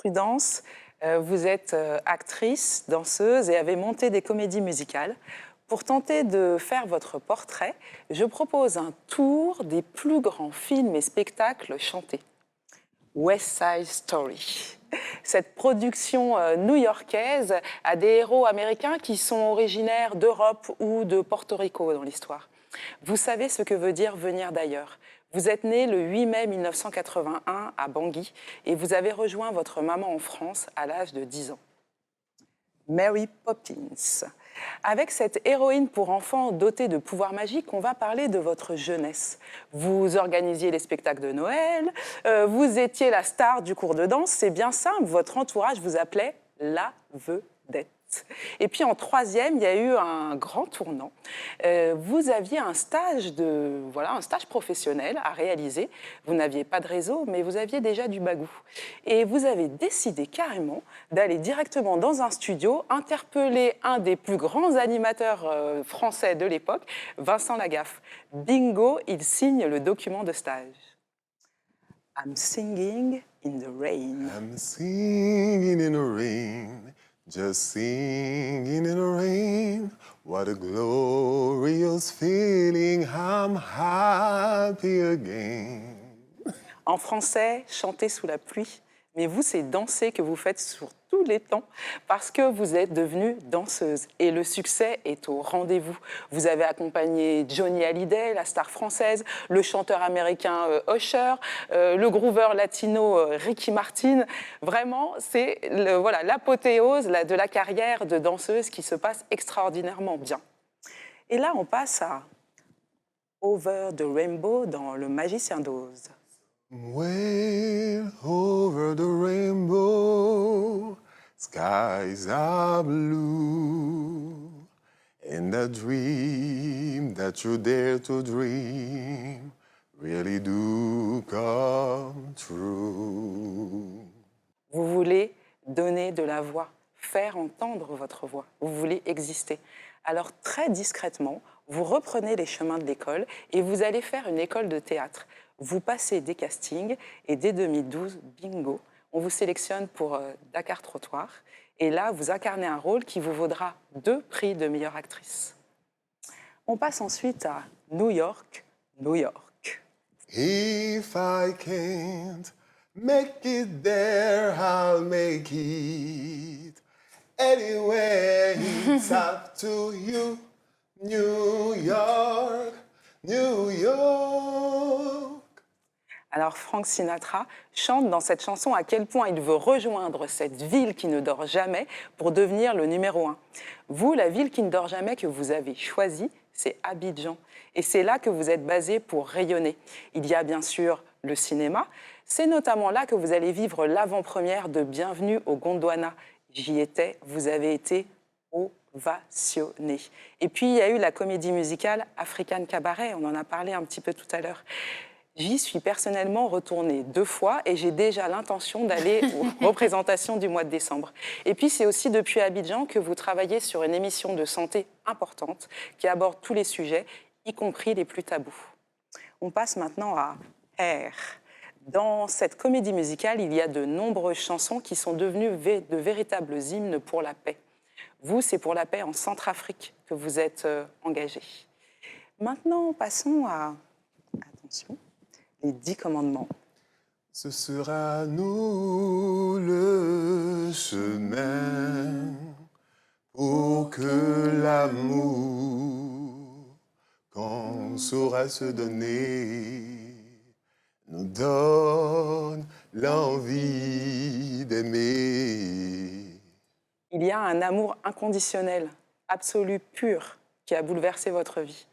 Prudence, vous êtes actrice, danseuse et avez monté des comédies musicales. Pour tenter de faire votre portrait, je propose un tour des plus grands films et spectacles chantés. West Side Story. Cette production new-yorkaise a des héros américains qui sont originaires d'Europe ou de Porto Rico dans l'histoire. Vous savez ce que veut dire venir d'ailleurs. Vous êtes né le 8 mai 1981 à Bangui et vous avez rejoint votre maman en France à l'âge de 10 ans. Mary Poppins. Avec cette héroïne pour enfants dotée de pouvoirs magiques, on va parler de votre jeunesse. Vous organisiez les spectacles de Noël, vous étiez la star du cours de danse, c'est bien simple, votre entourage vous appelait la vedette. Et puis en troisième, il y a eu un grand tournant. Vous aviez un stage professionnel à réaliser. Vous n'aviez pas de réseau, mais vous aviez déjà du bagou. Et vous avez décidé carrément d'aller directement dans un studio, interpeller un des plus grands animateurs français de l'époque, Vincent Lagaffe. Bingo, il signe le document de stage. I'm singing in the rain. I'm singing in the rain, just singing in the rain. What a glorious feeling, I'm happy again. En français, chanter sous la pluie. Mais vous, c'est danser que vous faites sur tous les temps parce que vous êtes devenue danseuse. Et le succès est au rendez-vous. Vous avez accompagné Johnny Hallyday, la star française, le chanteur américain Usher, le groover latino Ricky Martin. Vraiment, c'est l'apothéose de la carrière de danseuse qui se passe extraordinairement bien. Et là, on passe à Over the Rainbow dans Le Magicien d'Oz. Way over the rainbow, skies are blue, and the dream that you dare to dream really do come true. Vous voulez donner de la voix, faire entendre votre voix. Vous voulez exister. Alors très discrètement, vous reprenez les chemins de l'école et vous allez faire une école de théâtre. Vous passez des castings et dès 2012, bingo, on vous sélectionne pour Dakar Trottoir. Et là, vous incarnez un rôle qui vous vaudra 2 prix de meilleure actrice. On passe ensuite à New York, New York. If I can't make it there, I'll make it. Anyway, it's up to you, New York, New York. Alors Frank Sinatra chante dans cette chanson à quel point il veut rejoindre cette ville qui ne dort jamais pour devenir le numéro 1. Vous, la ville qui ne dort jamais que vous avez choisie, c'est Abidjan. Et c'est là que vous êtes basé pour rayonner. Il y a bien sûr le cinéma. C'est notamment là que vous allez vivre l'avant-première de Bienvenue au Gondwana. J'y étais, vous avez été ovationné. Et puis il y a eu la comédie musicale African Cabaret, on en a parlé un petit peu tout à l'heure. J'y suis personnellement retournée 2 fois et j'ai déjà l'intention d'aller aux représentations du mois de décembre. Et puis c'est aussi depuis Abidjan que vous travaillez sur une émission de santé importante qui aborde tous les sujets, y compris les plus tabous. On passe maintenant à Air. Dans cette comédie musicale, il y a de nombreuses chansons qui sont devenues de véritables hymnes pour la paix. Vous, c'est pour la paix en Centrafrique que vous êtes engagé. Maintenant, passons à... Attention. Les 10 commandements. Ce sera nous le chemin pour que l'amour qu'on saura se donner nous donne l'envie d'aimer. Il y a un amour inconditionnel, absolu, pur, qui a bouleversé votre vie.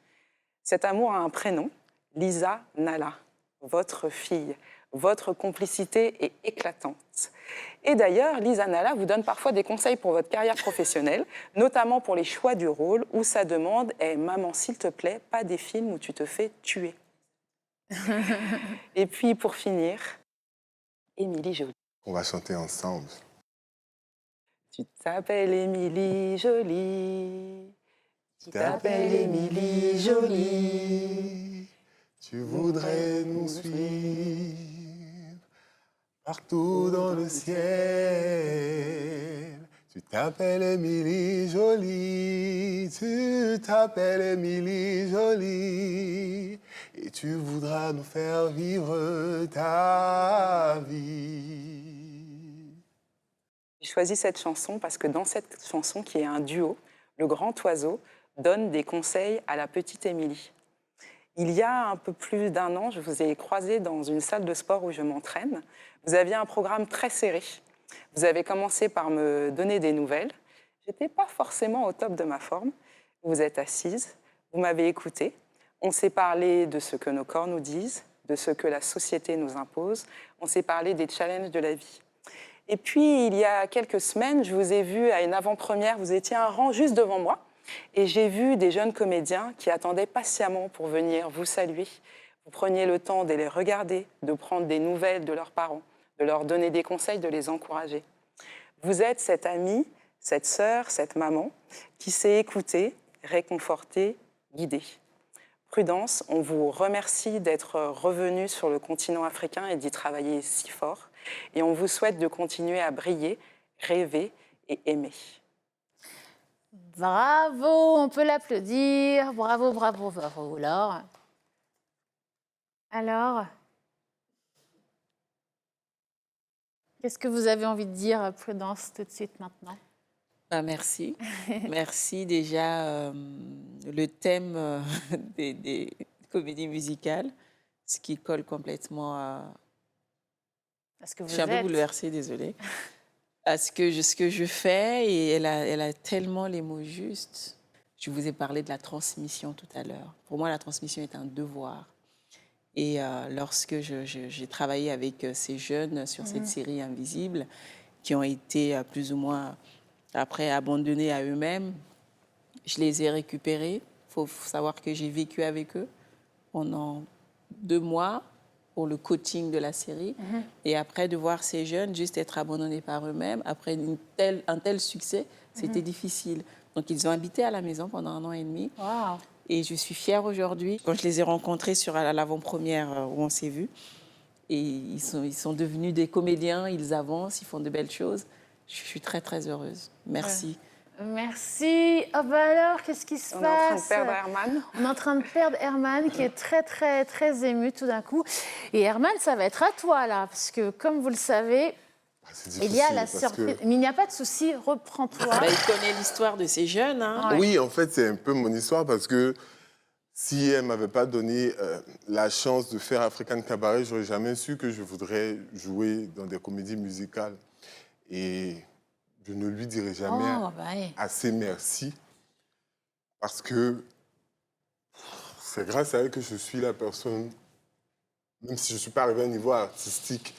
Cet amour a un prénom, Lisa Nalla. Votre fille. Votre complicité est éclatante. Et d'ailleurs, Lisa Nalla vous donne parfois des conseils pour votre carrière professionnelle, notamment pour les choix du rôle, où sa demande est « Maman, s'il te plaît, pas des films où tu te fais tuer ». Et puis, pour finir, Émilie Jolie. On va chanter ensemble. Tu t'appelles Émilie Jolie. Tu t'appelles Émilie Jolie. Tu voudrais nous suivre Partout dans le ciel, tu t'appelles Émilie Jolie, tu t'appelles Émilie Jolie, et tu voudras nous faire vivre ta vie. J'ai choisi cette chanson parce que dans cette chanson, qui est un duo, le grand oiseau donne des conseils à la petite Émilie. Il y a un peu plus d'un an, je vous ai croisé dans une salle de sport où je m'entraîne. Vous aviez un programme très serré. Vous avez commencé par me donner des nouvelles. Je n'étais pas forcément au top de ma forme. Vous êtes assise, vous m'avez écoutée. On s'est parlé de ce que nos corps nous disent, de ce que la société nous impose. On s'est parlé des challenges de la vie. Et puis, il y a quelques semaines, je vous ai vu à une avant-première, vous étiez un rang juste devant moi, et j'ai vu des jeunes comédiens qui attendaient patiemment pour venir vous saluer. Vous preniez le temps de les regarder, de prendre des nouvelles de leurs parents, de leur donner des conseils, de les encourager. Vous êtes cette amie, cette sœur, cette maman qui sait écouter, réconforter, guider. Prudence, on vous remercie d'être revenu sur le continent africain et d'y travailler si fort. Et on vous souhaite de continuer à briller, rêver et aimer. Bravo, on peut l'applaudir. Bravo, bravo, bravo, Laure. Alors, qu'est-ce que vous avez envie de dire, Prudence, tout de suite maintenant? Merci. Merci déjà. Le thème des comédies musicales, ce qui colle complètement à... Parce que vous Je suis un peu êtes... bouleversée, désolée. À ce que je fais, et elle a tellement les mots justes. Je vous ai parlé de la transmission tout à l'heure. Pour moi, la transmission est un devoir. Et lorsque j'ai travaillé avec ces jeunes sur cette série Invisible, qui ont été plus ou moins après abandonnés à eux-mêmes, je les ai récupérés. Il faut savoir que j'ai vécu avec eux pendant 2 mois pour le coaching de la série. Et après, de voir ces jeunes juste être abandonnés par eux-mêmes, après un tel succès, c'était difficile. Donc, ils ont habité à la maison pendant 1 an et demi. Wow. Et je suis fière aujourd'hui, quand je les ai rencontrés à l'avant-première où on s'est vus, et ils sont devenus des comédiens, ils avancent, ils font de belles choses. Je suis très, très heureuse. Merci. Merci. Oh bah alors, qu'est-ce qui se passe? On est en train de perdre Herman. On est en train de perdre Herman, qui est très, très, très ému tout d'un coup. Et Herman, ça va être à toi, là, parce que, comme vous le savez, il y a la surprise. Mais il n'y a pas de souci, reprends-toi. Bah, il connaît l'histoire de ces jeunes. Hein. Ouais. Oui, en fait, c'est un peu mon histoire parce que si elle ne m'avait pas donné la chance de faire African Cabaret, je n'aurais jamais su que je voudrais jouer dans des comédies musicales. Et je ne lui dirai jamais assez merci parce que c'est grâce à elle que je suis la personne, même si je ne suis pas arrivé à un niveau artistique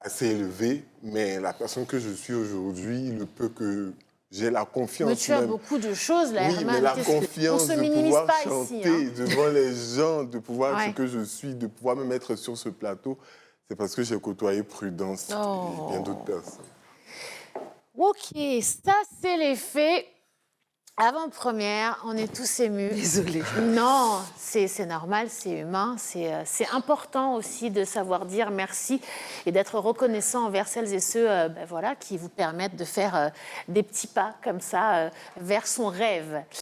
assez élevé, mais la personne que je suis aujourd'hui, il ne peut que j'ai la confiance. Mais tu as même. beaucoup de choses, là, Oui, Herman. mais la confiance de pouvoir chanter devant les gens, de pouvoir ce que je suis, de pouvoir me mettre sur ce plateau, c'est parce que j'ai côtoyé Prudence et bien d'autres personnes. Ok, ça, c'est les faits. Avant-première, on est tous émus. Désolée. Non, c'est normal, c'est humain. C'est important aussi de savoir dire merci et d'être reconnaissant envers celles et ceux voilà, qui vous permettent de faire des petits pas comme ça vers son rêve.